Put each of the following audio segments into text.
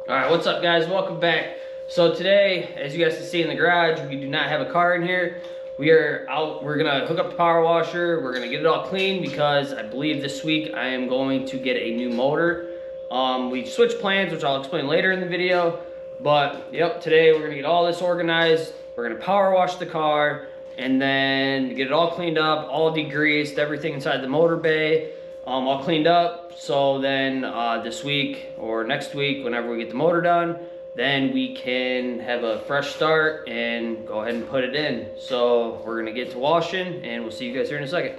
Alright, what's up guys? Welcome back. So today, as you guys can see in the garage, we do not have a car in here. We are out, we're gonna hook up the power washer, we're gonna get it all clean because I believe this week I am going to get a new motor. We switched plans, which I'll explain later in the video. But yep, today we're gonna get all this organized, we're gonna power wash the car, and then get it all cleaned up, all degreased, everything inside the motor bay. All cleaned up, so then this week or next week, whenever we get the motor done, then we can have a fresh start and go ahead and put it in. So we're gonna get to washing and we'll see you guys here in a second.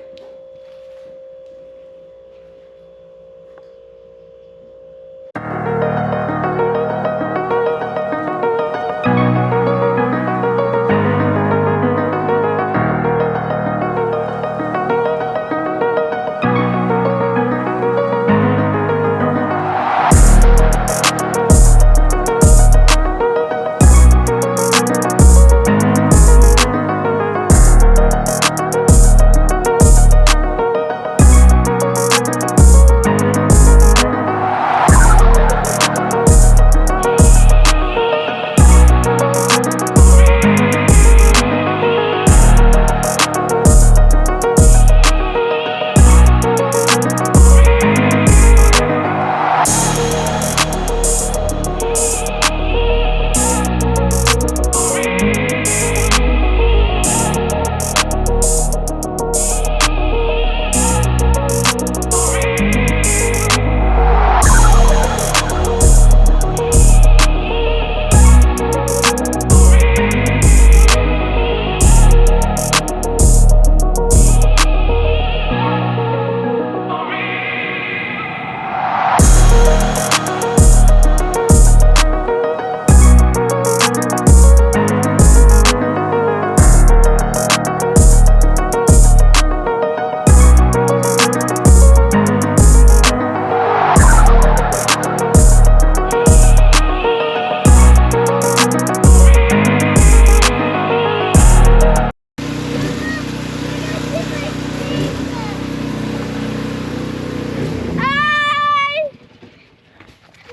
Hi!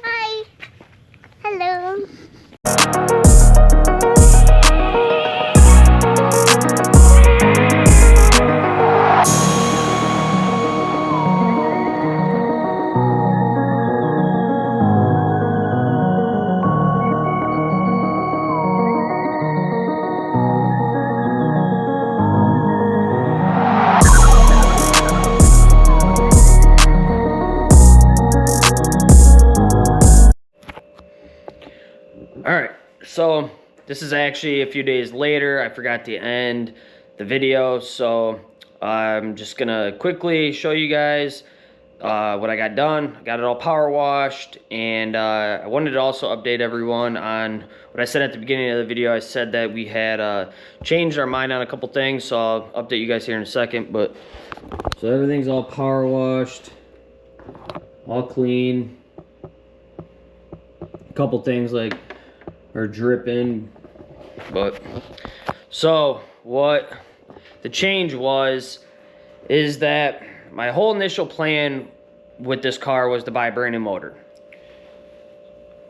Hi! Hello! Alright, so this is actually a few days later. I forgot to end the video, so I'm just gonna quickly show you guys what I got done. I got it all power washed, and I wanted to also update everyone on what I said at the beginning of the video. I said that we had changed our mind on a couple things, so I'll update you guys here in a second. But so everything's all power washed, all clean. A couple things like are dripping, but so what the change is that my whole initial plan with this car was to buy a brand new motor,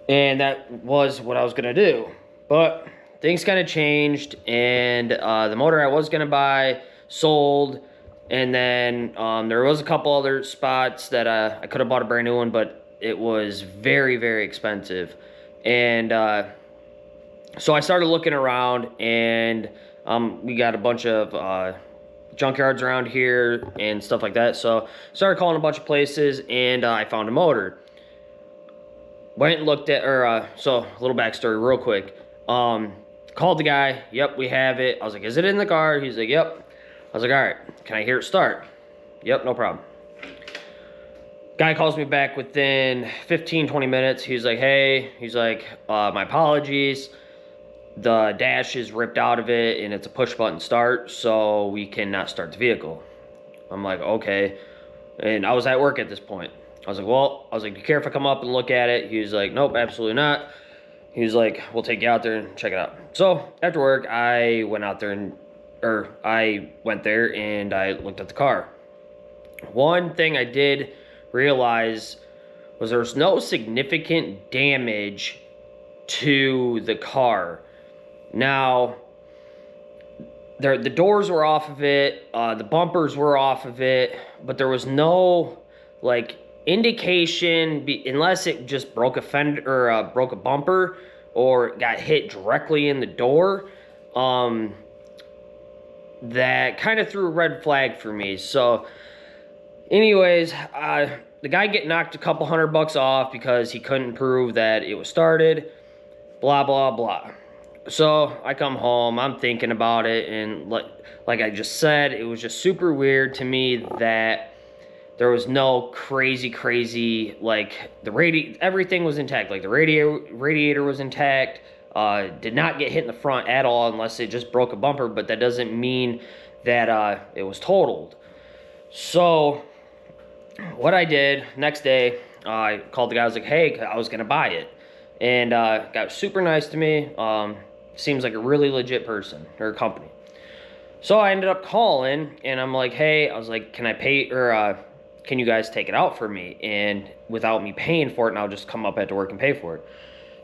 and that was what I was gonna do. But things kind of changed, and the motor I was gonna buy sold, and then there was a couple other spots that I could have bought a brand new one, but it was very, very expensive. And so I started looking around, and we got a bunch of junkyards around here and stuff like that. So started calling a bunch of places, and I found a motor. Went and looked at, so a little backstory real quick. Called the guy. Yep, we have it. I was like, is it in the car? He's like, yep. I was like, all right, can I hear it start? Yep, no problem. Guy calls me back within 15-20 minutes. He's like, hey, he's like, my apologies. The dash is ripped out of it, and it's a push button start, so we cannot start the vehicle. I'm like, okay. And I was at work at this point. I was like, well, do you care if I come up and look at it? He was like, nope, absolutely not. He was like, we'll take you out there and check it out. So after work, I went out there and I went there and I looked at the car. One thing I did realize was there was no significant damage to the car. Now, the doors were off of it, the bumpers were off of it, but there was no like indication, unless it just broke a fender or broke a bumper or got hit directly in the door. That kind of threw a red flag for me. So, anyways, the guy get knocked a couple $100 off because he couldn't prove that it was started. Blah blah blah. So I come home, I'm thinking about it, and like I just said, it was just super weird to me that there was no crazy, like everything was intact. Like the radiator was intact, did not get hit in the front at all unless it just broke a bumper, but that doesn't mean that it was totaled. So what I did, next day, I called the guy, I was like, hey, I was gonna buy it. And got super nice to me. Seems like a really legit person or company. So I ended up calling and I'm like, hey, I was like, can I pay, or can you guys take it out for me? And without me paying for it, and I'll just come up after work and pay for it.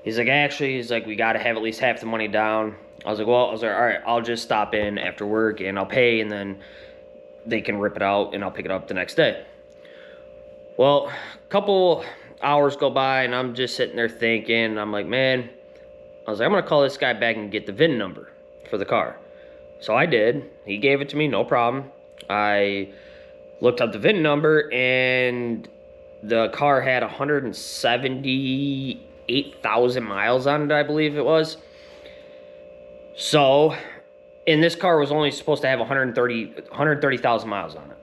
He's like, actually, he's like, we got to have at least half the money down. I was like, well, all right, I'll just stop in after work and I'll pay, and then they can rip it out and I'll pick it up the next day. Well, a couple hours go by and I'm just sitting there thinking, I'm like, man, I was like, I'm gonna call this guy back and get the VIN number for the car. So I did. He gave it to me, no problem. I looked up the VIN number and the car had 178,000 miles on it, I believe it was. So, and this car was only supposed to have 130,000 miles on it.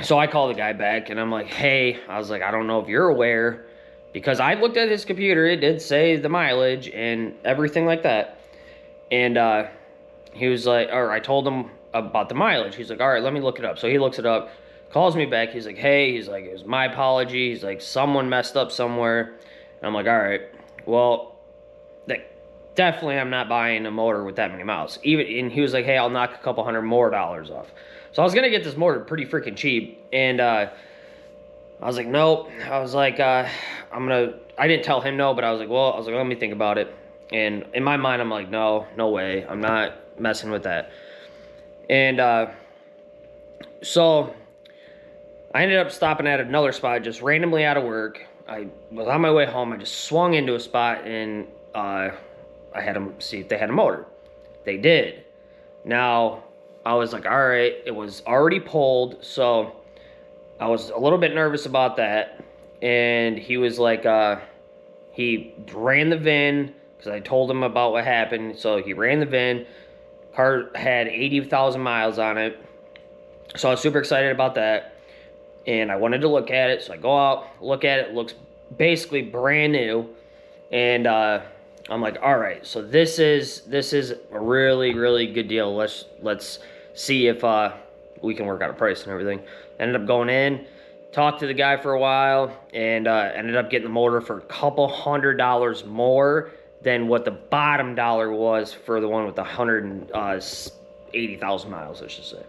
So I called the guy back and I'm like, hey, I was like, I don't know if you're aware, because I looked at his computer, it did say the mileage and everything like that. And he was like, or I told him about the mileage. He's like, all right, let me look it up. So he looks it up, calls me back. He's like, hey, he's like, it was my apology. He's like, someone messed up somewhere. And I'm like, all right, well, definitely I'm not buying a motor with that many miles. And he was like, hey, I'll knock a couple $100 more off. So I was going to get this motor pretty freaking cheap. And I was like, nope. I was like, I didn't tell him no, but I was like, let me think about it. And in my mind, I'm like, no way. I'm not messing with that. And so I ended up stopping at another spot just randomly out of work. I was on my way home. I just swung into a spot and I had them see if they had a motor. They did. Now, I was like, all right, it was already pulled, so I was a little bit nervous about that. And he was like, he ran the VIN, because I told him about what happened. So he ran the VIN. Car had 80,000 miles on it. So I was super excited about that. And I wanted to look at it. So I go out, look at it. It looks basically brand new. And I'm like, all right, so this is a really good deal. Let's see if we can work out a price and everything. Ended up going in, talked to the guy for a while, and ended up getting the motor for a couple $100 more than what the bottom dollar was for the one with the 180,000 miles, I should say.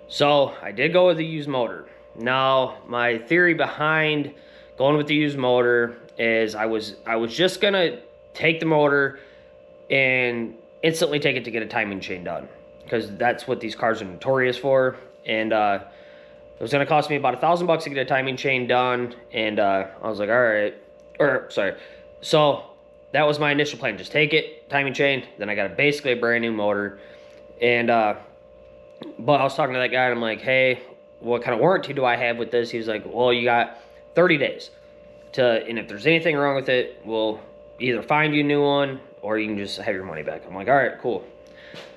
So I did go with the used motor. Now, my theory behind going with the used motor is I was just gonna take the motor and instantly take it to get a timing chain done, because that's what these cars are notorious for. And it was gonna cost me about $1,000 to get a timing chain done. And I was like, all right, so that was my initial plan. Just take it, timing chain, then I got basically a brand new motor. And but I was talking to that guy and I'm like, hey, what kind of warranty do I have with this? He was like, well, you got 30 days and if there's anything wrong with it, we'll either find you a new one or you can just have your money back. I'm like, all right, cool.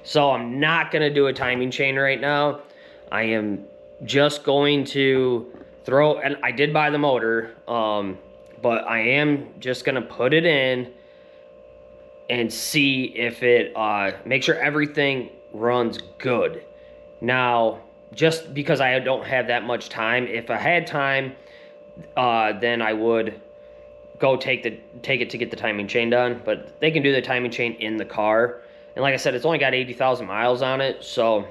So I'm not gonna do a timing chain right now. I am just going to and I did buy the motor, but I am just gonna put it in and see if it, make sure everything runs good. Now, just because I don't have that much time, if I had time, then I would go take it to get the timing chain done. But they can do the timing chain in the car. And like I said, it's only got 80,000 miles on it, so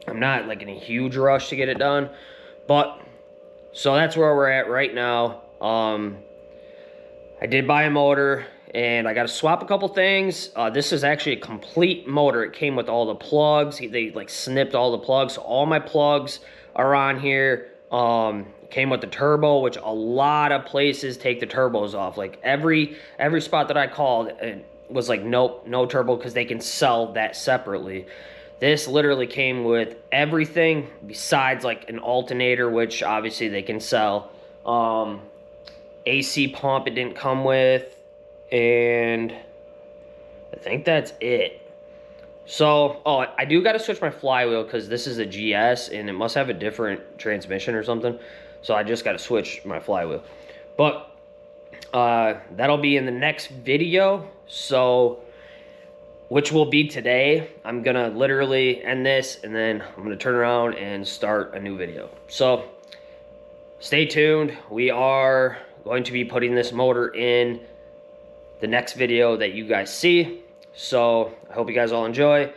I'm not like in a huge rush to get it done. But so that's where we're at right now. I did buy a motor, and I got to swap a couple things. This is actually a complete motor. It came with all the plugs. They like snipped all the plugs. So all my plugs are on here. Came with the turbo, which a lot of places take the turbos off. Like every spot that I called, it was like, nope, no turbo, because they can sell that separately. This literally came with everything besides like an alternator, which obviously they can sell. AC pump it didn't come with, and I think that's it. So, oh, I do got to switch my flywheel because this is a GS and it must have a different transmission or something. So I just got to switch my flywheel. But that'll be in the next video, so which will be today. I'm gonna literally end this and then I'm gonna turn around and start a new video. So stay tuned. We are going to be putting this motor in the next video that you guys see. So I hope you guys all enjoy,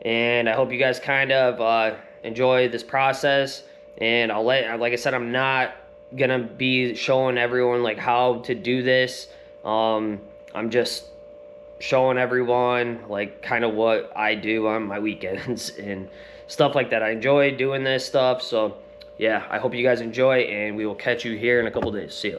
and I hope you guys kind of enjoy this process. And like I said, I'm not gonna be showing everyone like how to do this. I'm just showing everyone like kind of what I do on my weekends and stuff like that. I enjoy doing this stuff. So yeah, I hope you guys enjoy, and we will catch you here in a couple days. See ya.